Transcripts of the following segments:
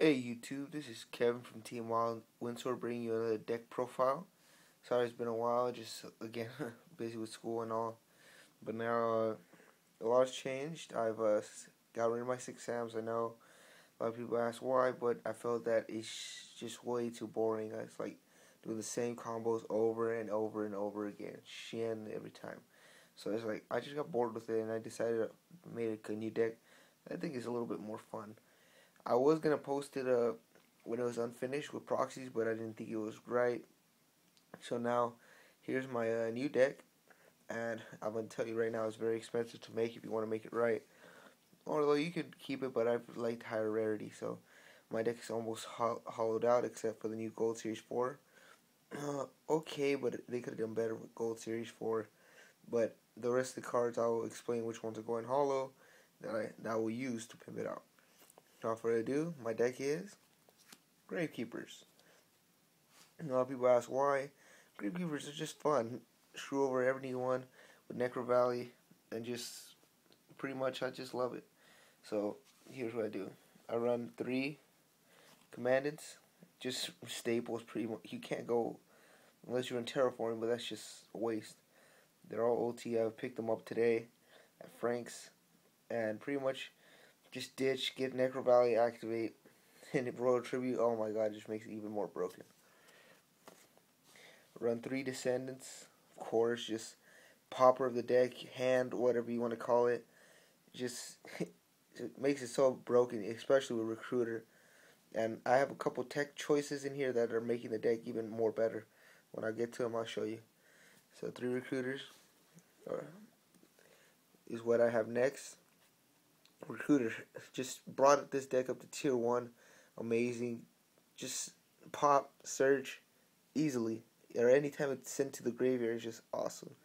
Hey YouTube, this is Kevin from Team Wild Windsor bringing you another deck profile. Sorry it's been a while, just again busy with school and all. But now a lot has changed. I've got rid of my 6 Sams. I know a lot of people ask why, but I felt that it's just way too boring. It's like doing the same combos over and over and over again. Shin every time. So it's like I just got bored with it and I decided to make a new deck. I think it's a little bit more fun. I was gonna post it when it was unfinished with proxies, but I didn't think it was right. So now, here's my new deck, and I'm gonna tell you right now, it's very expensive to make if you want to make it right. Although you could keep it, but I liked higher rarity, so my deck is almost hollowed out except for the new Gold Series 4. Okay, but they could have done better with Gold Series 4. But the rest of the cards, I will explain which ones are going hollow that I will use to pimp it out. Without further ado, my deck is Gravekeepers. A lot of people ask why. Gravekeepers are just fun. Screw over anyone with Necro Valley, and just pretty much I just love it. So here's what I do. I run 3 commandants, just staples pretty much. You can't go unless you're in Terraforming, but that's just a waste. They're all OT. I picked them up today at Frank's, and pretty much just ditch, get Necro Valley, activate, and Royal Tribute. Oh my god, it just makes it even more broken. Run 3 Descendants, of course, just popper of the deck, hand, whatever you want to call it. Just it makes it so broken, especially with Recruiter. And I have a couple tech choices in here that are making the deck even more better. When I get to them, I'll show you. So 3 Recruiters is what I have next. Recruiter just brought this deck up to tier 1. Amazing. Just pop, search easily. Or anytime it's sent to the graveyard, it's just awesome.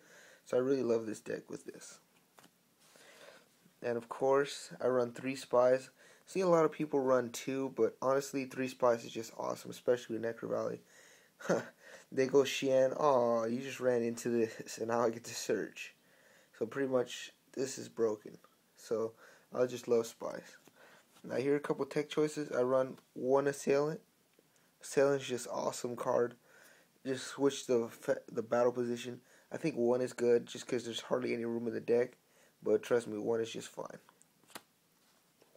So I really love this deck with this. And of course, I run 3 Spies. See a lot of people run 2, but honestly 3 Spies is just awesome, especially with Necro Valley. They go Xian, oh, you just ran into this, and now I get to search. So pretty much, this is broken. So I just love Spies. Now here are a couple tech choices. I run 1 Assailant. Assailant is just awesome card. Just switch the battle position. I think 1 is good just because there's hardly any room in the deck. But trust me, 1 is just fine.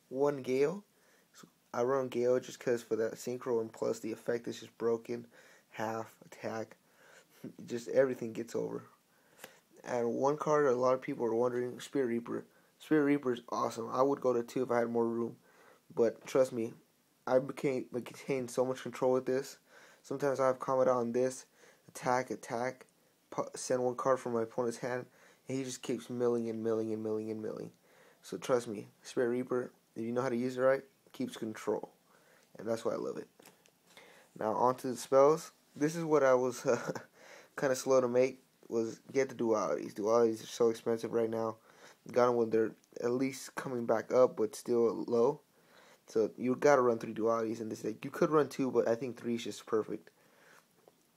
1 Gale. So I run Gale just because for that synchro, and plus the effect is just broken. Half attack. Just everything gets over. And 1 card a lot of people are wondering, Spirit Reaper. Spirit Reaper is awesome. I would go to 2 if I had more room. But trust me, I became so much control with this. Sometimes I have comment on this. Attack, send 1 card from my opponent's hand. And he just keeps milling and milling and milling and milling. So trust me, Spirit Reaper, if you know how to use it right, keeps control. And that's why I love it. Now on to the spells. This is what I was kind of slow to make, was get the dualities. Dualities are so expensive right now. Got them when they're at least coming back up, but still low. So you gotta run 3 dualities in this deck. You could run 2, but I think 3 is just perfect.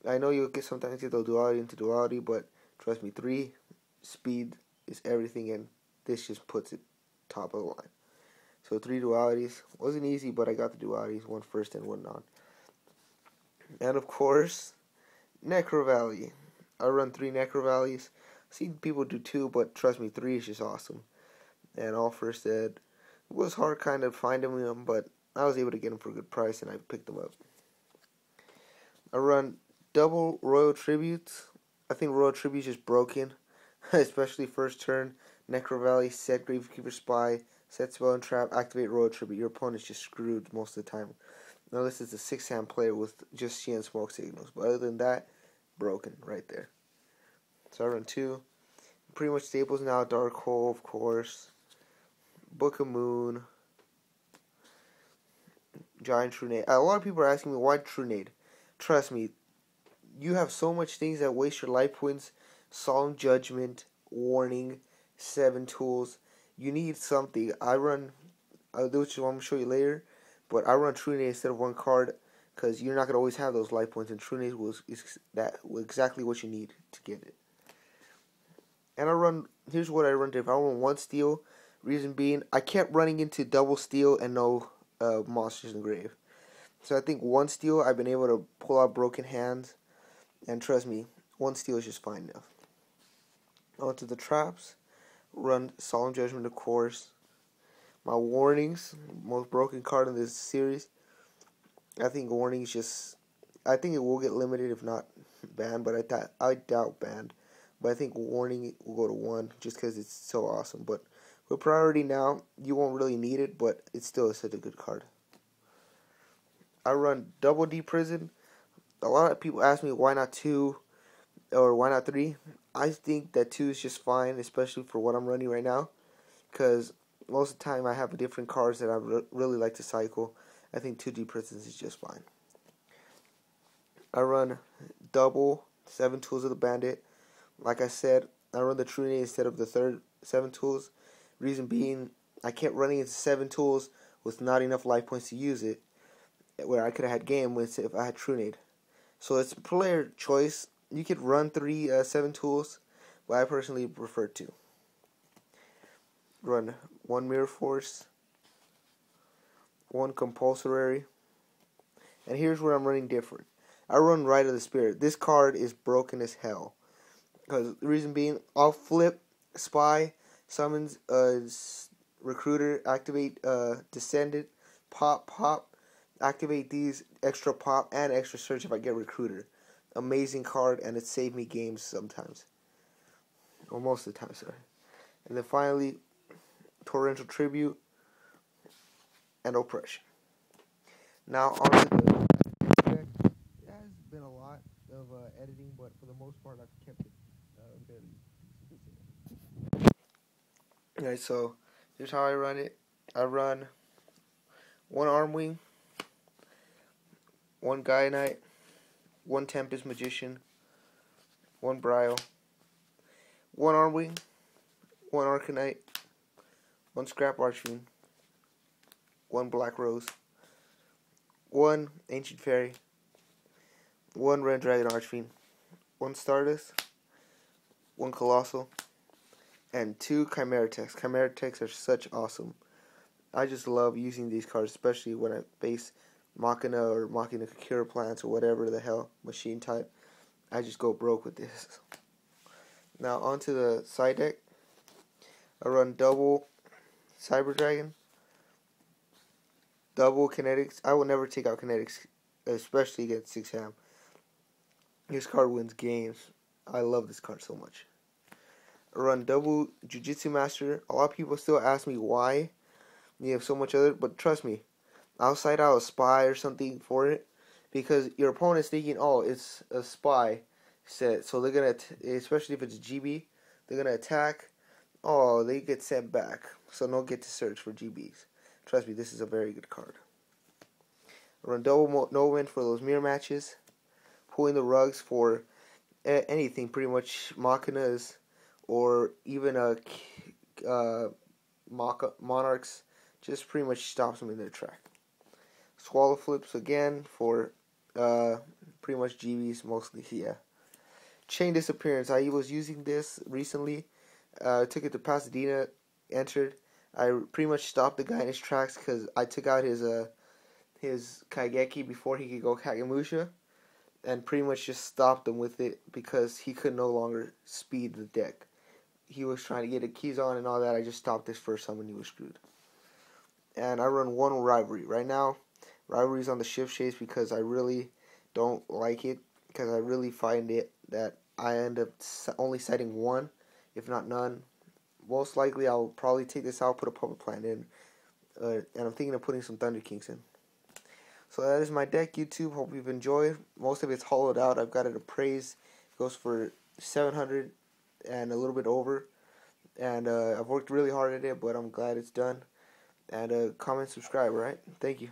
I know you'll sometimes get the duality into duality, but trust me, 3 speed is everything, and this just puts it top of the line. So 3 dualities. Wasn't easy, but I got the dualities, 1 first and 1 non. And of course, Necro Valley. I run 3 Necro Valleys. I've seen people do 2, but trust me, 3 is just awesome. And all first ed. It was hard kind of finding them, but I was able to get them for a good price, and I picked them up. I run double Royal Tributes. I think Royal Tribute is just broken, especially first turn. Necro Valley, set Gravekeeper Spy, set Spell and Trap, activate Royal Tribute. Your opponent's just screwed most of the time. Now this is a 6-hand player with just Xian smoke signals, but other than that, broken right there. So I run 2. Pretty much staples now. Dark Hole, of course. Book of Moon. Giant Trunade. A lot of people are asking me, why Trunade? Trust me, you have so much things that waste your life points. Solemn Judgment, Warning, 7 tools. You need something. I run, which I'm going to show you later, but I run Trunade instead of 1 card, because you're not going to always have those life points, and Trunade is exactly what you need to get it. And here's what I run. If I run 1 steal, reason being, I kept running into double steal and no monsters in the grave. So I think one steal, I've been able to pull out broken hands. And trust me, one steal is just fine enough. Onto the traps. Run Solemn Judgment, of course. My warnings, most broken card in this series. I think warnings just... I think it will get limited if not banned, but I doubt banned. But I think warning will go to 1 just because it's so awesome. But with priority now, you won't really need it, but it's still such a good card. I run Double D Prison. A lot of people ask me why not 2 or why not 3. I think that 2 is just fine, especially for what I'm running right now. Because most of the time I have different cards that I really like to cycle. I think 2D Prisons is just fine. I run double 7 tools of the Bandit. Like I said, I run the True Nade instead of the third 7 tools. Reason being, I kept running into 7 tools with not enough life points to use it, where I could have had game with if I had True Nade. So it's player choice. You could run 3 7 tools, but I personally prefer 2. Run 1 Mirror Force, 1 Compulsory, and here's where I'm running different. I run Rite of the Spirit. This card is broken as hell. Because the reason being, I'll flip Spy, summons Recruiter, activate Descendant, pop, activate these, extra pop, and extra search if I get Recruiter. Amazing card, and it saved me games sometimes. Or most of the time, sorry. And then finally, Torrential Tribute and Oppression. Now, on to the deck. It has been a lot of editing, but for the most part, I've kept it fairly. Alright, so here's how I run it. I run 1 Arm Wing, 1 Gaia Knight, 1 Tempest Magician, 1 Brio, 1 Arm Wing, 1 Arcanite, 1 Scrap Archfiend, 1 Black Rose, 1 Ancient Fairy, 1 Red Dragon Archfiend, 1 Stardust, 1 Colossal, and 2 Chimera Techs. Chimera Techs are such awesome. I just love using these cards, especially when I face Machina or Machina Cure Plants or whatever the hell machine type. I just go broke with this. Now onto the side deck. I run double Cyber Dragon, double Kinetics. I will never take out Kinetics, especially against 6 Ham. This card wins games. I love this card so much. I run double Jiu-Jitsu Master. A lot of people still ask me why you have so much other, but trust me, I'll side out a spy or something for it, because your opponent's thinking, oh, it's a spy set, so they're gonna, especially if it's GB, they're gonna attack. Oh, they get sent back, so don't get to search for GBs. Trust me, this is a very good card. I run double No Win for those mirror matches, pulling the rugs for anything, pretty much Machinas or even Monarchs. Just pretty much stops them in their track. Swallow Flips again for pretty much GBs mostly, yeah. Chain Disappearance. I was using this recently. Took it to Pasadena, entered. I pretty much stopped the guy in his tracks because I took out his Kaigeki before he could go Kagemusha, and pretty much just stopped him with it because he could no longer speed the deck. He was trying to get the keys on and all that. I just stopped this first time when he was screwed. And I run 1 Rivalry. Right now, Rivalry's on the shift chase because I really don't like it, because I really find it that I end up only setting 1, if not none. Most likely, I'll probably take this out, put a Puppet Plant in, and I'm thinking of putting some Thunder Kings in. So that is my deck, YouTube. Hope you've enjoyed. Most of it's hollowed out. I've got it appraised. It goes for 700 and a little bit over. And I've worked really hard at it, but I'm glad it's done. And comment, subscribe, alright? Thank you.